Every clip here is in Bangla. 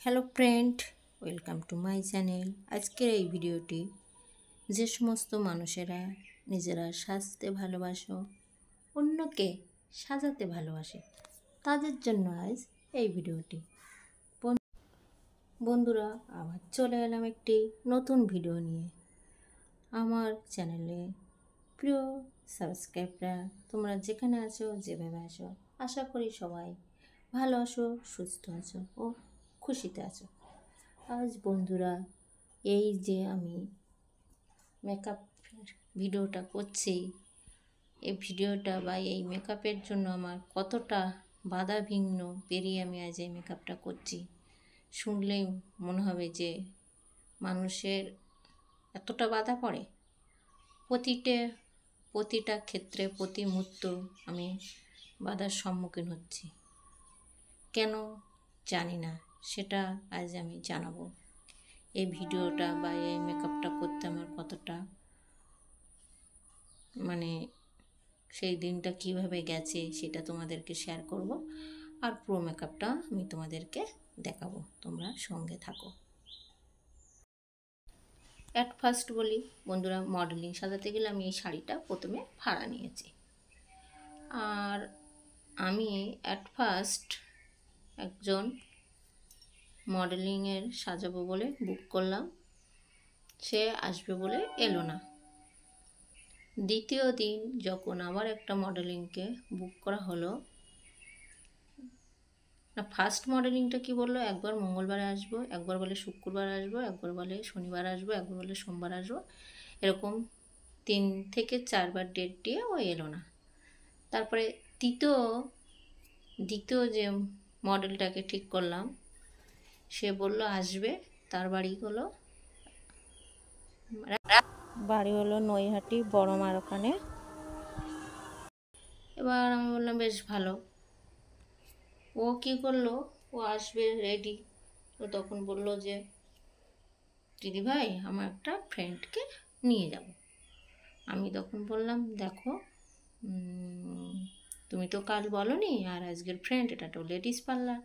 Hello friend, welcome to my channel. আজকের এই ভিডিওটি যে সমস্ত মানুষেরা নিজেরা সাজতে ভালোবাসো, অন্যকে সাজাতে ভালোবাসে, তাদের জন্য আজ এই ভিডিওটি। বন্ধুরা, আবার চলে এলাম একটি নতুন ভিডিও নিয়ে। আমার চ্যানেলে প্রিয় সাবস্ক্রাইবরা, তোমরা যেখানে আছো, যেভাবে আছো, আশা করি সবাই ভালো আছো, সুস্থ আছো ও খুশিতে আছো। আজ বন্ধুরা, এই যে আমি মেকআপ ভিডিওটা করছি, এই ভিডিওটা বা এই মেকআপের জন্য আমার কতটা বাধা বিঘ্ন পেরিয়ে আমি আজ এই মেকআপটা করছি, শুনলেই মনে হবে যে মানুষের এতটা বাধা পড়ে। প্রতিটা ক্ষেত্রে প্রতি মুহূর্ত আমি বাধার সম্মুখীন হচ্ছি। কেন জানি না, সেটা আজ আমি জানাবো। এই ভিডিওটা বা এই মেকআপটা করতে আমার কতটা সেই দিনটা কিভাবে গেছে সেটা তোমাদেরকে শেয়ার করব, আর পুরো মেকআপটা আমি তোমাদেরকে দেখাবো। তোমরা সঙ্গে থাকো। অ্যাট ফার্স্ট বলি বন্ধুরা, মডেলিং সাজাতে গেলে আমি এই শাড়িটা প্রথমে ভাড়া নিয়েছি। আর আমি অ্যাট ফার্স্ট একজন মডেলিংয়ের সাজাবো বলে বুক করলাম, সে আসবে বলে এলো না। দ্বিতীয় দিন যখন আবার একটা মডেলিংকে বুক করা হলো, না ফার্স্ট মডেলিংটা কি বললো, একবার মঙ্গলবারে আসবো, একবার বলে শুক্রবার আসবো, একবার বলে শনিবার আসবো, একবার বলে সোমবার আসবো, এরকম 3 থেকে 4 বার ডেট দিয়ে ও এলো না। তারপরে দ্বিতীয় যে মডেলটাকে ঠিক করলাম, সে বলল আসবে, তার বাড়ি হলো নৈহাটি বড়মার ওখানে। এবার আমি বললাম বেশ ভালো। ও কি করলো, ও আসবে রেডি। ও তখন বলল যে দিদি ভাই, আমার একটা ফ্রেন্ডকে নিয়ে যাব। আমি তখন বললাম দেখো, তুমি তো কাল বলোনি, আর আজকের ফ্রেন্ড, এটা তো লেডিস পার্লার,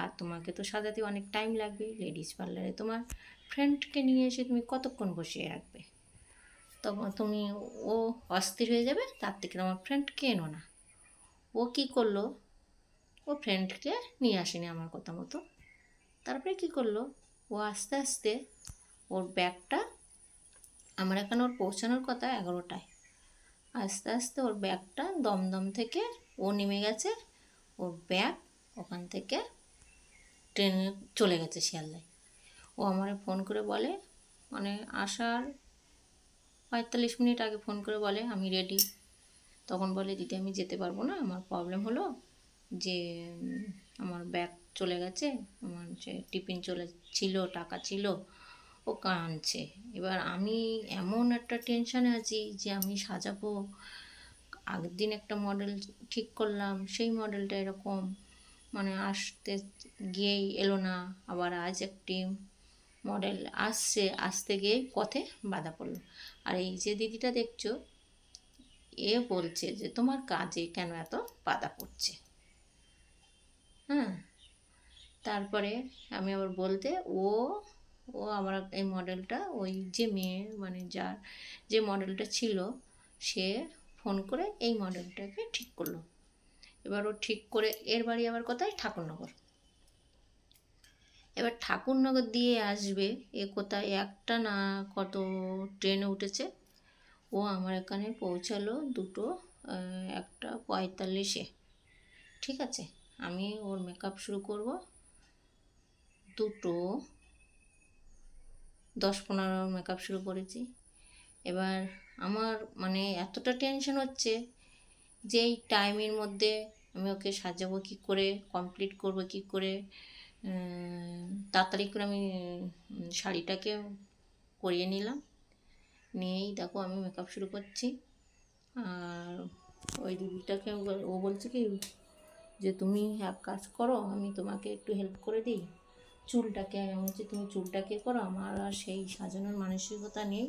আর তোমাকে তো সাজাতে অনেক টাইম লাগবে। লেডিস পার্লারে তোমার ফ্রেন্ডকে নিয়ে এসে তুমি কতক্ষণ বসিয়ে রাখবে? তখন ও অস্থির হয়ে যাবে, তার থেকে আমার ফ্রেন্ডকে এনো না। ও কি করলো, ও ফ্রেন্ডকে নিয়ে আসেনি আমার কথা মতো। তারপরে কি করলো, ও আস্তে আস্তে ওর ব্যাগটা, আমার এখানে ওর পৌঁছানোর কথা 11টায়, আস্তে আস্তে ওর ব্যাগটা দমদম থেকে ও নেমে গেছে, ওর ব্যাগ ওখান থেকে ট্রেনে চলে গেছে শিয়ালদায়। ও আমারে ফোন করে বলে, আসার 45 মিনিট আগে ফোন করে বলে আমি রেডি। তখন বলে দিদি আমি যেতে পারবো না, আমার প্রবলেম হলো যে আমার ব্যাগ চলে গেছে, আমার যে টিফিন ছিল, টাকা ছিল, ও কাঁদছে। এবার আমি এমন একটা টেনশানে আছি যে আমি সাজাবো, আগের দিন একটা মডেল ঠিক করলাম, সেই মডেলটা এরকম আসতে গিয়েই এলো না। আবার আজ একটি মডেল আসতে গিয়ে পথে বাধা পড়লো। আর এই যে দিদিটা দেখছো, এ বলছে যে তোমার কাজে কেন এত বাধা পড়ছে। হ্যাঁ, তারপরে আমি আবার বলতে, ও আমার এই মডেলটা, ওই যে মেয়ে যার যে মডেলটা ছিল, সে ফোন করে এই মডেলটাকে ঠিক করলো। এবার ও ঠিক করে, এর বাড়ি আবার কোথায়, ঠাকুরনগর। এবার ঠাকুরনগর দিয়ে আসবে, এ কোথায় একটা না কত ট্রেনে উঠেছে। ও আমার এখানে পৌঁছালো 1:45-এ। ঠিক আছে, আমি ওর মেকআপ শুরু করব 2:10-15 মেকআপ শুরু করেছি। এবার আমার এতটা টেনশন হচ্ছে যে এই টাইমের মধ্যে আমি ওকে সাজাবো কী করে, কমপ্লিট করব কী করে, তাড়াতাড়ি করে আমি শাড়িটাকে পরিয়ে নিলাম। নিয়েই দেখো আমি মেকআপ শুরু করছি। আর ওই দিদিটাকে ও বলছে কি যে তুমি এক কাজ করো, আমি তোমাকে একটু হেল্প করে দিই, চুলটাকে। আমি বলছি তুমি চুলটাকে করো, আমার আর সেই সাজানোর মানসিকতা নেই।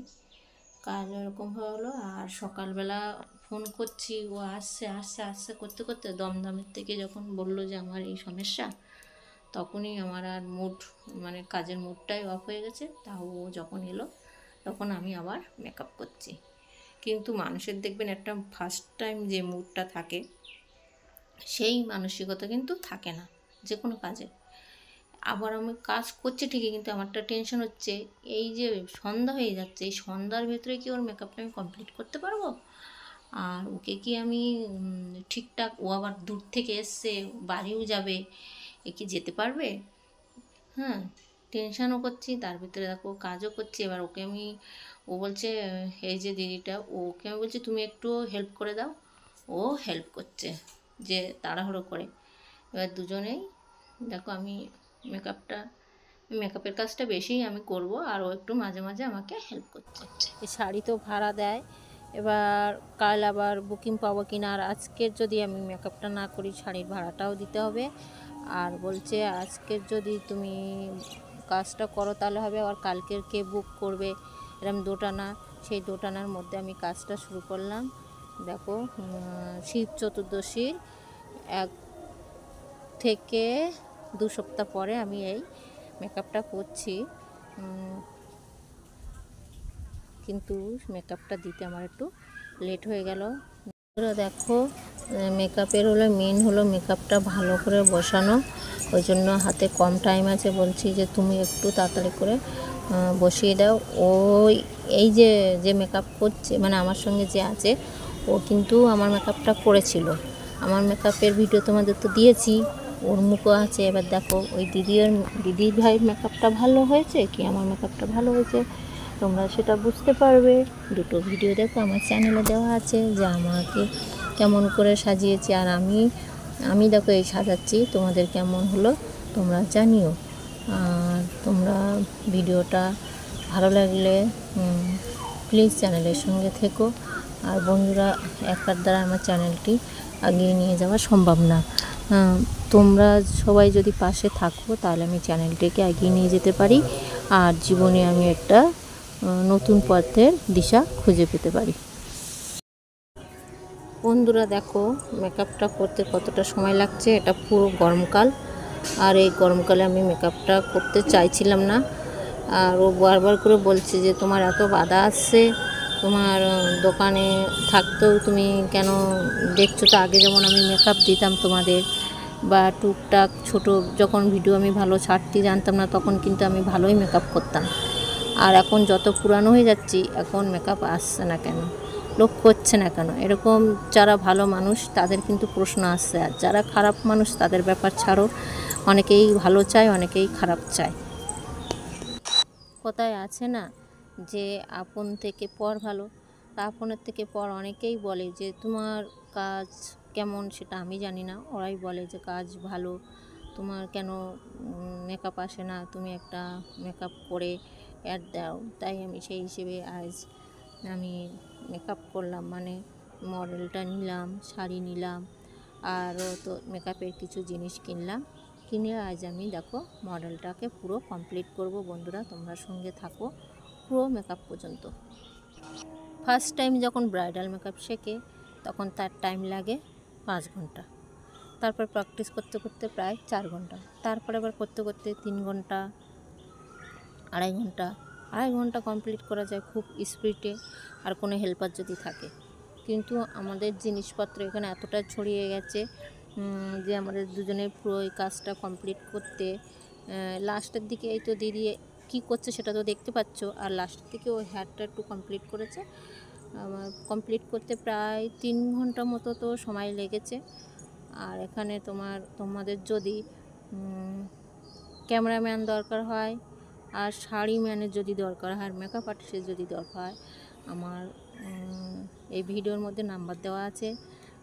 কাজ ওরকম হলো। আর সকালবেলা ফোন করছি, ও আসছে করতে করতে দমদমের থেকে যখন বললো যে আমার এই সমস্যা, তখনই আমার আর মুড মানে কাজের মুডটাই অফ হয়ে গেছে। তাও ও যখন এলো তখন আমি আবার মেকআপ করছি। কিন্তু মানুষের দেখবেন একটা ফার্স্ট টাইম যে মুডটা থাকে সেই মানসিকতা কিন্তু থাকে না যে কোনো কাজে। আবার আমি কাজ করছি ঠিকই, কিন্তু আমারটা টেনশন হচ্ছে এই যে সন্ধ্যা হয়ে যাচ্ছে, এই সন্ধ্যার ভেতরে কি ওর মেকআপটা আমি কমপ্লিট করতে পারবো? আর ওকে কি আমি ঠিকঠাক, ও আবার দূর থেকে এসছে, বাড়িও যাবে, এ কি যেতে পারবে? হ্যাঁ, টেনশানও করছি, তার ভিতরে দেখো কাজও করছি। এবার ওকে আমি, ও বলছে এই যে দিদিটা, ওকে আমি বলছি তুমি একটু হেল্প করে দাও, ও হেল্প করছে যে তাড়াহুড়ো করে। এবার দুজনেই দেখো আমি মেকআপের কাজটা বেশিই আমি করব, আর ও একটু মাঝে মাঝে আমাকে হেল্প করছে। এই শাড়ি তো ভাড়া দেয়, এবার কাল আবার বুকিং পাবো কিনা, আর আজকের যদি আমি মেকআপটা না করি শাড়ির ভাড়াটাও দিতে হবে। আর বলছে আজকের যদি তুমি কাজটা করো তাহলে হবে, আর কালকের কে বুক করবে, এরকম দোটানা। সেই দোটানার মধ্যে আমি কাজটা শুরু করলাম। দেখো শিব চতুর্দশীর 1 থেকে 2 সপ্তাহ পরে আমি এই মেকআপটা করছি, কিন্তু মেকআপটা দিতে আমার একটু লেট হয়ে গেল। দেখো মেকআপের হলো মেন হলো মেকআপটা ভালো করে বসানো, ওই জন্য হাতে কম টাইম আছে, বলছি যে তুমি একটু তাড়াতাড়ি করে বসিয়ে দাও। ওই এই যে যে মেকআপ করছে, মানে আমার সঙ্গে যে আছে, ও কিন্তু আমার মেকআপটা করেছিল। আমার মেকআপের ভিডিও তোমাদের তো দিয়েছি, ওর মুখও আছে। এবার দেখো ওই দিদির ভাইয়ের মেকআপটা ভালো হয়েছে কি আমার মেকআপটা ভালো হয়েছে তোমরা সেটা বুঝতে পারবে। দুটো ভিডিও দেখো আমার চ্যানেলে দেওয়া আছে যে আমাকে কেমন করে সাজিয়েছি, আর আমি দেখো এই সাজাচ্ছি, তোমাদের কেমন হলো তোমরা জানিও। আর তোমরা ভিডিওটা ভালো লাগলে প্লিজ চ্যানেলের সঙ্গে থেকো। আর বন্ধুরা, একার দ্বারা আমার চ্যানেলটি এগিয়ে নিয়ে যাওয়া সম্ভব না। তোমরা সবাই যদি পাশে থাকো তাহলে আমি চ্যানেলটিকে এগিয়ে নিয়ে যেতে পারি, আর জীবনে আমি একটা নতুন পথের দিশা খুঁজে পেতে পারি। বন্ধুরা দেখো মেকআপটা করতে কতটা সময় লাগছে, এটা পুরো গরমকাল, আর এই গরমকালে আমি মেকআপটা করতে চাইছিলাম না। আর ও বারবার করে বলছে যে তোমার এত বাধা আসছে, তোমার দোকানে থাকতেও তুমি কেন দেখছো তো, আগে যেমন আমি মেকআপ দিতাম তোমাদের, বা টুকটাক ছোট যখন ভিডিও আমি ভালো ছাড়তে জানতাম না তখন কিন্তু আমি ভালোই মেকআপ করতাম। আর এখন যত পুরানো হয়ে যাচ্ছি এখন মেকআপ আসছে না কেন, লোক করছে না কেন, এরকম যারা ভালো মানুষ তাদের কিন্তু প্রশ্ন আসছে। আর যারা খারাপ মানুষ তাদের ব্যাপার ছাড়ো, অনেকেই ভালো চায় অনেকেই খারাপ চায়। কথায় আছে না যে আপন থেকে পর ভালো, তা আপনের থেকে পর অনেকেই বলে যে তোমার কাজ কেমন সেটা আমি জানি না, ওরাই বলে যে কাজ ভালো, তোমার কেন মেকআপ আসে না, তুমি একটা মেকআপ করে অ্যাড দাও। তাই আমি সেই হিসেবে আজ আমি মেকআপ করলাম, মানে মডেলটা নিলাম, শাড়ি নিলাম, আরও তো মেকআপের কিছু জিনিস কিনে আজ আমি দেখো মডেলটাকে পুরো কমপ্লিট করব। বন্ধুরা তোমরা সঙ্গে থাকো পুরো মেকআপ পর্যন্ত। ফার্স্ট টাইম যখন ব্রাইডাল মেকআপ শেখে তখন তার টাইম লাগে 5 ঘন্টা, তারপর প্র্যাকটিস করতে করতে প্রায় 4 ঘন্টা, তারপরে আবার করতে করতে 3 ঘন্টা, 2.5 ঘন্টা কমপ্লিট করা যায় খুব স্পিডে, আর কোনো হেল্পার যদি থাকে। কিন্তু আমাদের জিনিসপত্র এখানে এতটা ছড়িয়ে গেছে যে আমাদের দুজনের পুরো এই কাজটা কমপ্লিট করতে লাস্টের দিকে, এই তো দিদি কী করছে সেটা তো দেখতে পাচ্ছ, আর লাস্টের দিকে ও হেয়ারটা একটু কমপ্লিট করেছে। আমার কমপ্লিট করতে প্রায় 3 ঘন্টা মতো তো সময় লেগেছে। আর এখানে তোমাদের যদি ক্যামেরাম্যান দরকার হয়, আর শাড়ি ম্যানের যদি দরকার হয়, আর মেকআপ আর্টিস্টের যদি দরকার হয়, আমার এই ভিডিওর মধ্যে নাম্বার দেওয়া আছে,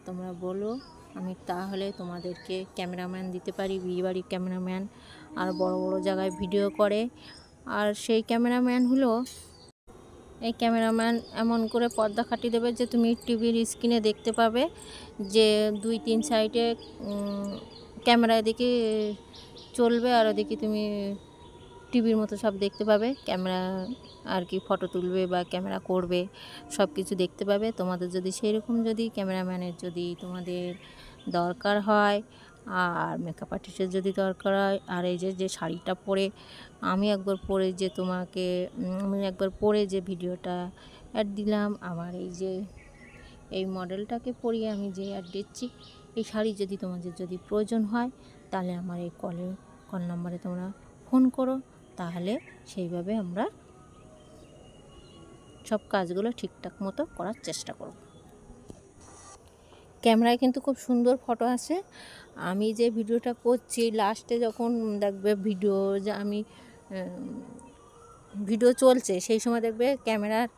তোমরা বলো, আমি তাহলে তোমাদেরকে ক্যামেরাম্যান দিতে পারি, বিয়েবাড়ির ক্যামেরাম্যান, আর বড় বড় জায়গায় ভিডিও করে। আর সেই ক্যামেরাম্যান হলো, এই ক্যামেরাম্যান এমন করে পর্দা খাটিয়ে দেবে যে তুমি টিভির স্ক্রিনে দেখতে পাবে যে 2-3 সাইডে ক্যামেরা এদিকে চলবে, আর ওদিকে তুমি টিভির মতো সব দেখতে পাবে। ক্যামেরা আর কি ফটো তুলবে বা ক্যামেরা করবে, সব কিছু দেখতে পাবে। তোমাদের যদি সেই রকম যদি ক্যামেরাম্যানের যদি তোমাদের দরকার হয়, আর মেকআপ আর্টিস্টের যদি দরকার হয়, আর এই যে শাড়িটা পরে আমি একবার পরে যে তোমাকে আমি একবার পরে যে ভিডিওটা অ্যাড দিলাম, আমার এই মডেলটাকে পরিয়ে আমি যে অ্যাড দিচ্ছি, এই শাড়ি যদি তোমাদের যদি প্রয়োজন হয় তাহলে আমার এই কল নাম্বারে তোমরা ফোন করো, তাহলে সেইভাবে আমরা সব কাজগুলো ঠিকঠাক মতো করার চেষ্টা করব। ক্যামেরায় কিন্তু খুব সুন্দর ফটো আসে। আমি যে ভিডিওটা করছি লাস্টে যখন দেখবে আমি ভিডিও চলছে সেই সময় দেখবে ক্যামেরার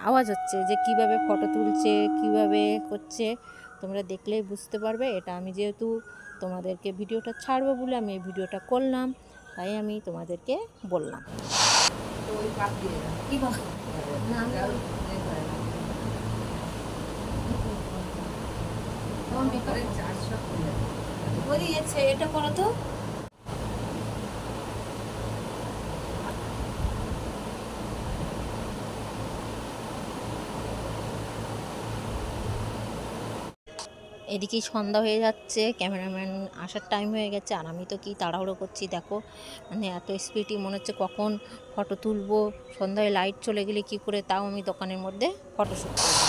আওয়াজ হচ্ছে যে কিভাবে ফটো তুলছে, কিভাবে করছে, তোমরা দেখলেই বুঝতে পারবে। এটা আমি যেহেতু তোমাদেরকে ভিডিওটা ছাড়বো বলে আমি এই ভিডিওটা করলাম, তাই আমি তোমাদেরকে বললাম। এটা করো তো। এদিকেই সন্ধ্যা হয়ে যাচ্ছে, ক্যামেরাম্যান আসার টাইম হয়ে গেছে, আর আমি তো কি তাড়াহুড়ো করছি দেখো, মানে এত স্পিডই মনে হচ্ছে কখন ফটো তুলবো, সন্ধ্যায় লাইট চলে গেলে কি করে, তাও আমি দোকানের মধ্যে ফটোশ্যুট করব।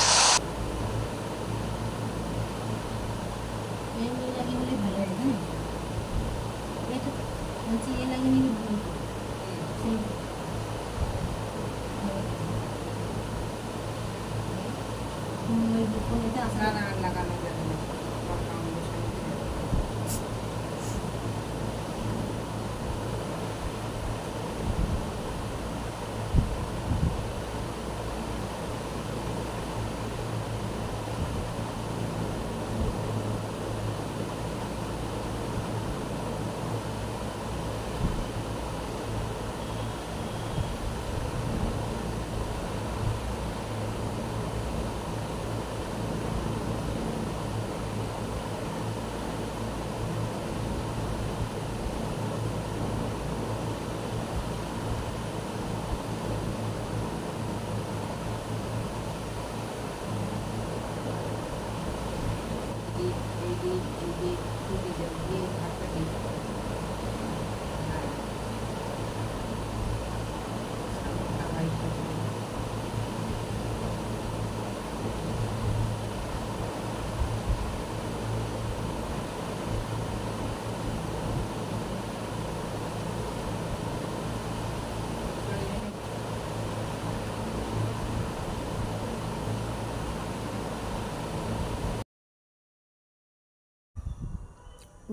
লাগানো যাবে না।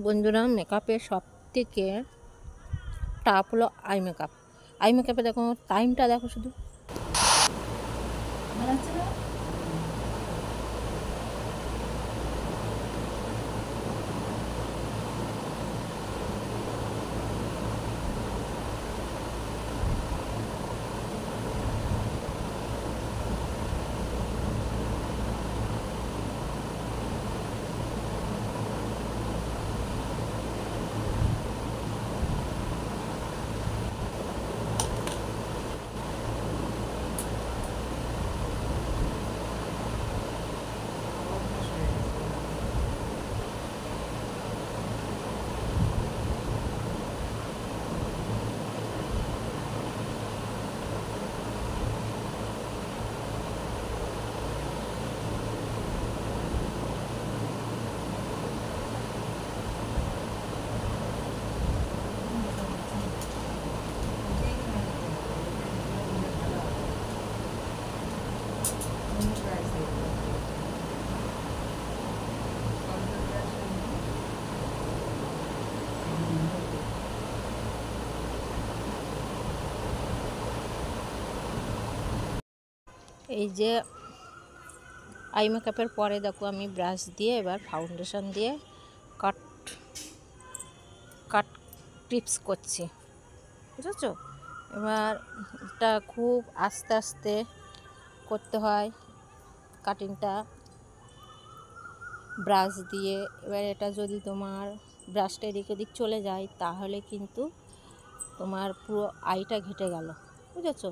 বন্ধুরা, মেকআপের সব থেকে টাফ হলো আই মেকআপ। আই মেকআপে দেখো টাইমটা দেখো শুধু। এই যে আই মেকআপের পরে দেখো আমি ব্রাশ দিয়ে এবার ফাউন্ডেশন দিয়ে কাট কাট টিপস করছি, বুঝেছো? এবার এটা খুব আস্তে আস্তে করতে হয় কাটিংটা ব্রাশ দিয়ে। এবার এটা যদি তোমার ব্রাশটা এদিক ওদিক চলে যায় তাহলে কিন্তু তোমার পুরো আইটা ঘেটে গেল, বুঝেছো?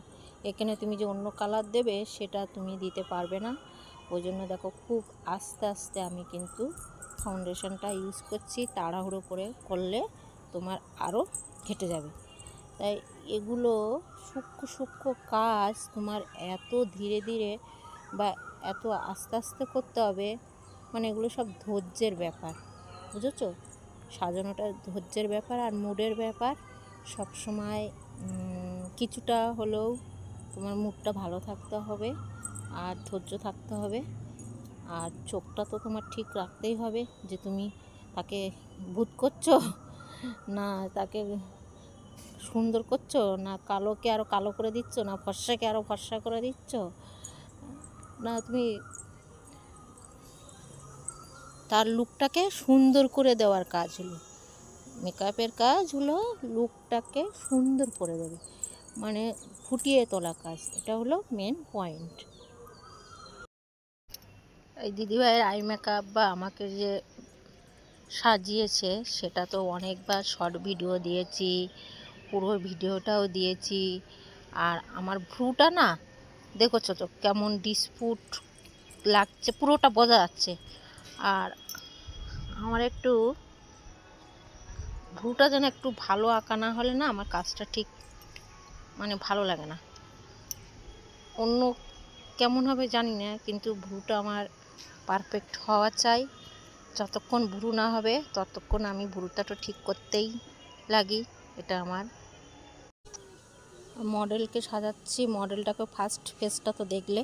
এখানে তুমি যে অন্য কালার দেবে সেটা তুমি দিতে পারবে না, ওই জন্য দেখো খুব আস্তে আস্তে আমি কিন্তু ফাউন্ডেশনটা ইউজ করছি, তাড়াহুড়ো করে করলে তোমার আরও ঘেটে যাবে। তাই এগুলো সূক্ষ্ম সূক্ষ্ম কাজ তোমার এত ধীরে ধীরে বা এত আস্তে আস্তে করতে হবে, মানে এগুলো সব ধৈর্যের ব্যাপার, বুঝেছো? সাজানোটা ধৈর্যের ব্যাপার আর মুডের ব্যাপার। সব সময় কিছুটা হলেও তোমার মুডটা ভালো থাকতে হবে আর ধৈর্য থাকতে হবে। আর চোখটা তো তোমার ঠিক রাখতেই হবে, যে তুমি তাকে ভূত করছো না তাকে সুন্দর করছো, না কালোকে আরও কালো করে দিচ্ছ, না ফর্সাকে আরও ফর্সা করে দিচ্ছ, না তুমি তার লুকটাকে সুন্দর করে দেওয়ার কাজ হলো মেকআপের কাজ, হলো লুকটাকে সুন্দর করে দেবে, মানে ফুটিয়ে তোলা কাজ। এটা হলো মেন পয়েন্ট। এই দিদিভাইয়ের আই মেকআপ বা আমাকে যে সাজিয়েছে সেটা তো অনেকবার শর্ট ভিডিও দিয়েছি, পুরো ভিডিওটাও দিয়েছি। আর আমার ভ্রুটা না দেখেছো তো কেমন ডিসপুট লাগছে, পুরোটা বোঝা যাচ্ছে। আর আমার একটু ভ্রুটা যেন একটু ভালো আঁকা না হলে না আমার কাজটা ঠিক মানে ভালো লাগে না। অন্য কেমন হবে জানি না, কিন্তু ভ্রুটা আমার পারফেক্ট হওয়া চাই। যতক্ষণ ভ্রু না হবে ততক্ষণ আমি ভ্রুটা তো ঠিক করতেই লাগি। এটা আমার মডেলকে সাজাচ্ছি, মডেলটাকে ফার্স্ট ফেসটা তো দেখলে।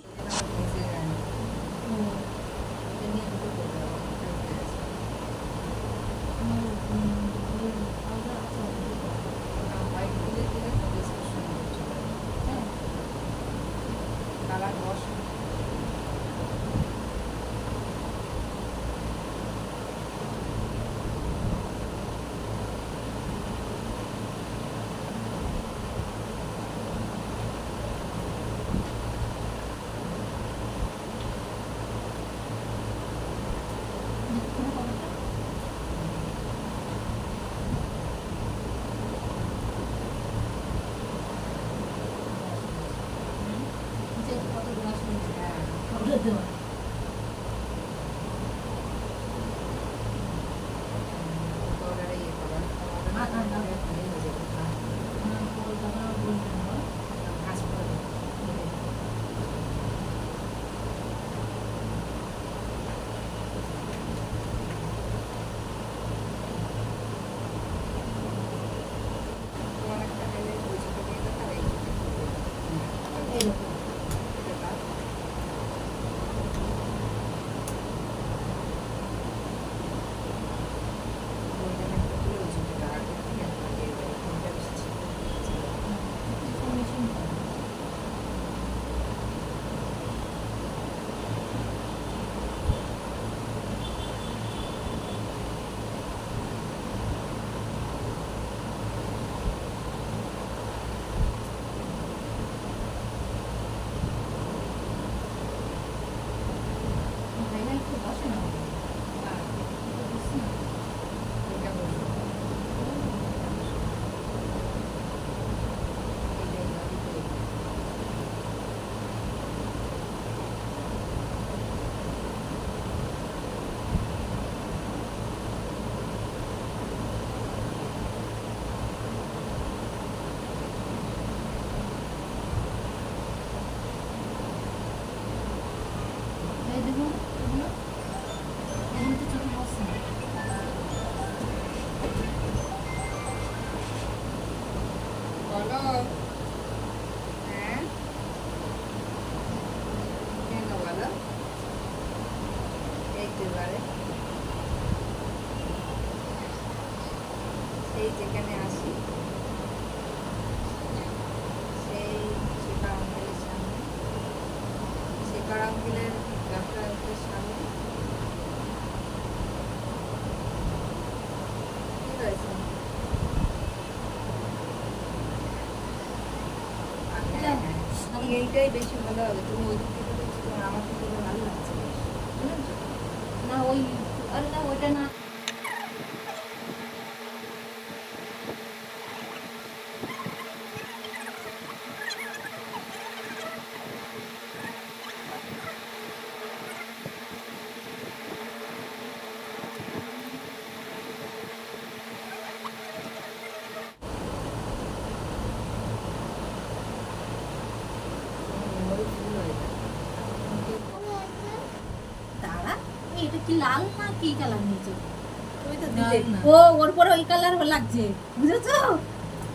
সেই যেখানে আসি সেই শিকার আঙ্কেলের সামনে, শিকার আঙ্কেলের রেস্টুরেন্টের সামনে। ঠিক আছে, এইটাই বেশি ভালো হবে। তুমি ওই দিক থেকে দেখছো, তোমার আমার থেকে ভালো লাগছে না ওই, আরে না ওইটা না। কি লাল না কি কালার নিয়েছো? তুমি তো লাল দিলে না। না। ও ওর পরে ওই কালার লাগছে, বুঝেছো?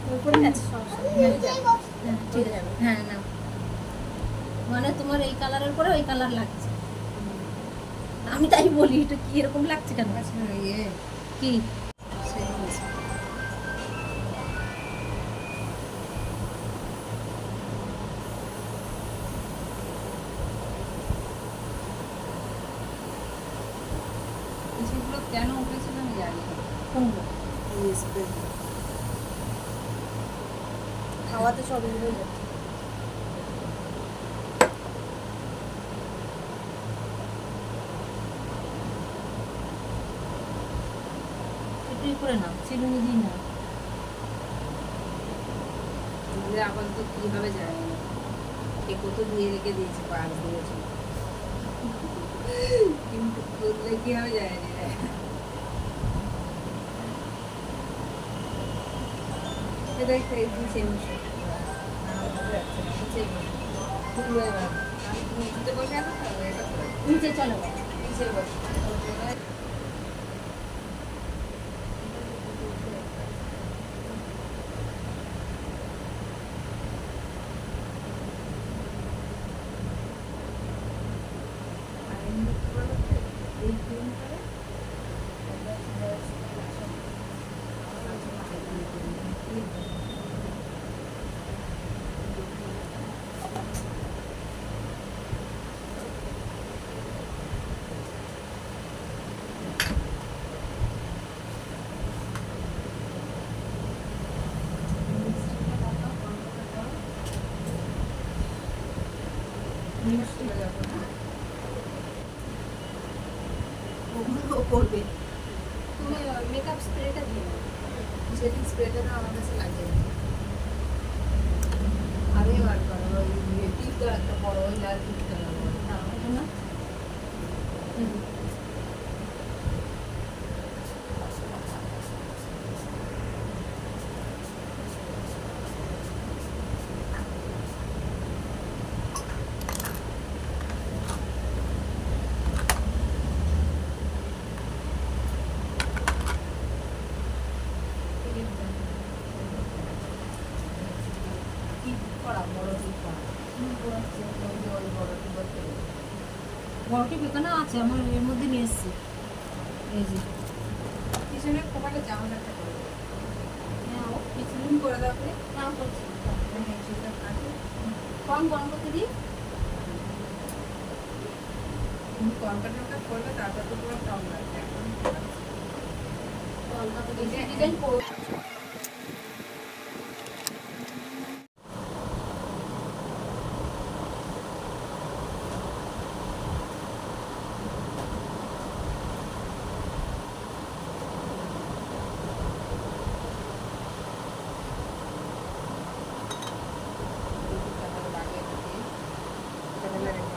ওর পরে আছে সমস্যা নেই। হ্যাঁ, হ্যাঁ, ঠিক আছে। হ্যাঁ না, মানে তোমার এই কালারের পরে ওই কালার লাগছে। আমি তাই বলি এটা কি এরকম লাগছে কেন? আচ্ছা ইয়ে কি সেই হয়েছে। সেগুলো কেন উঠেছিল আমি জানি না। কোনগুলো? এই স্প্রে খাওয়াতে সব উড়ে যাচ্ছে। একটু করে নাও, চিরুনি দিই না। এগুলো আপাতত কি হবে জানি না। এ কত দিয়ে রেখে দিয়েছে, পাঁচ দিয়েছে, কিন্তু করলে কি হবে জানি না। এটা একটা এই নিচে বসে নিচে বসে আছে তো এটা করে নিচে চলো। নিচে বসে ওগুলো করবে। তুমি মেকআপ স্প্রেটা দিও, সেটিং স্প্রেটা না আমার কাছে লাগে না। আরে বার করো ওই টিপটা একটা বড় ওই লাল টিপটা লাগাবো। না ওটা না। টিপ করা বড় টিপ করা ওই বড় টিপ বড়টি বেকানা আছে আমার এর মধ্যে নিয়ে এসেছি। এই যে পিছনে খোপাটা জামা একটা করে দাও। হ্যাঁ ও পিছনে তুমি করে দাও প্লিজ। নাও করছি। হ্যাঁ সেটা কাটে। কম গরম করতে দিই। তুমি কনকাটটা করবে তারপর তো পুরো কম লাগবে এখন। কলকাতা বেশি ডিজাইন করো।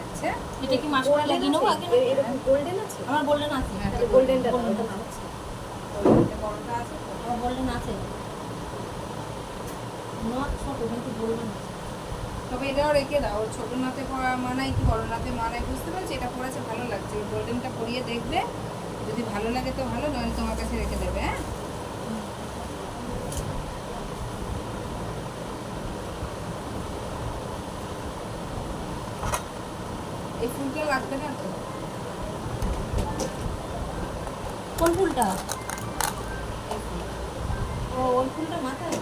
আচ্ছা এটা কি মাসকরা লাগিয়ে নেবো আগে না? এরকম গোল্ডেন আছে? আমার গোল্ডেন আছে। হ্যাঁ, তাহলে গোল্ডেনটা দাও, গোল্ডেন ওটা নাও। আছে। ওইটা বড়টা আছে তো? আমার গোল্ডেন আছে। নট ছোট কিন্তু গোল্ডেন আছে। তবে এটাও রেখে দাও, ওর ছোট নাতে পরা মানায় কি বড় নাতে মানায় বুঝতে পারছি, এটা পরেছে ভালো লাগছে। ওই গোল্ডেনটা পরিয়ে দেখবে, যদি ভালো লাগে তো ভালো, নইলে তোমার কাছে রেখে দেবে। হ্যাঁ এই ফুলটা লাগবে না তো? কোন ফুলটা? এই ফুল। ও ওই ফুলটা মাথায়।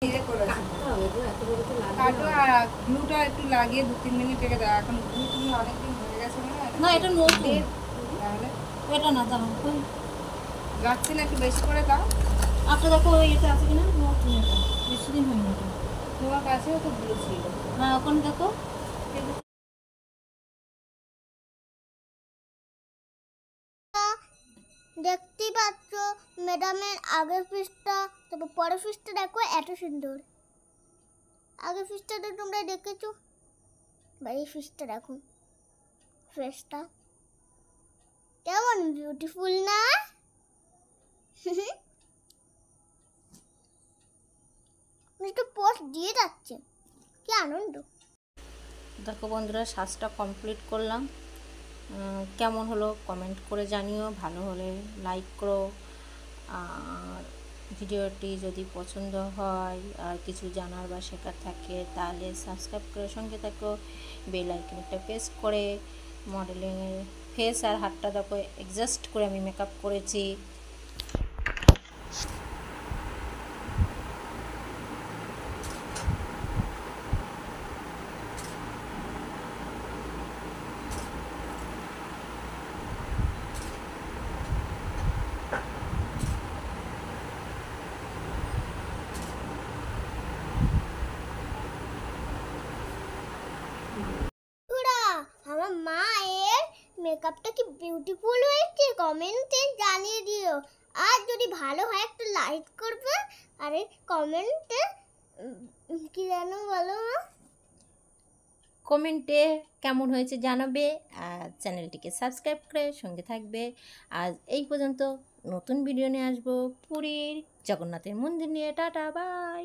ইয়ে করেছে। কাটতে হবে গো, এত বড় তো লাগবে কাটো না। আর গ্লুটা একটু লাগিয়ে 2-3 মিনিট রেখে দাও। এখন গ্লু তুমি অনেকদিন হয়ে গেছে মনে হয়। না এটা নতুন। তাহলে এটা না দাও। ওই লাগছে না, একটু বেশি করে দাও। আপনি দেখো ওই এটা আছে কিনা, নতুন এটা বেশি দিন হয়নি এটা। তোমার কাছেও তো গ্লু ছিল। হ্যাঁ ওখানে দেখো। দেখতেই পাচ্ছ ম্যাডামের আগের পৃষ্ঠা, তবে পরের পৃষ্ঠা দেখো এত সুন্দর। আগের পৃষ্ঠাটা তোমরা দেখেছো? বা এই ফিশটা দেখুন, ফেসটা কেমন বিউটিফুল না? একটু পোস্ট দিয়ে যাচ্ছে, কি আনন্দ। দেখো বন্ধুরা, সাজটা কমপ্লিট করলাম। কেমন হলো কমেন্ট করে জানিও, ভালো হলে লাইক করো। আর ভিডিওটি যদি পছন্দ হয় আর কিছু জানার বা শেখার থাকে তাহলে সাবস্ক্রাইব করে সঙ্গে থাকো, বেল আইকনটা প্রেস করে। মডেলিংয়ের ফেস আর হাতটা দেখো অ্যাডজাস্ট করে আমি মেকআপ করেছি। আমার মায়ের মেকআপটা কি বিউটিফুল হয়েছে কমেন্টে জানিয়ে দিও। আর যদি ভালো হয় একটা লাইক করবে, আর এই কমেন্টে কি জানো বলো মা? কমেন্টে কেমন হয়েছে জানাবে, আর চ্যানেলটিকে সাবস্ক্রাইব করে সঙ্গে থাকবে। আজ এই পর্যন্ত, নতুন ভিডিও নিয়ে আসবো পুরীর জগন্নাথের মন্দির নিয়ে। Tata, by.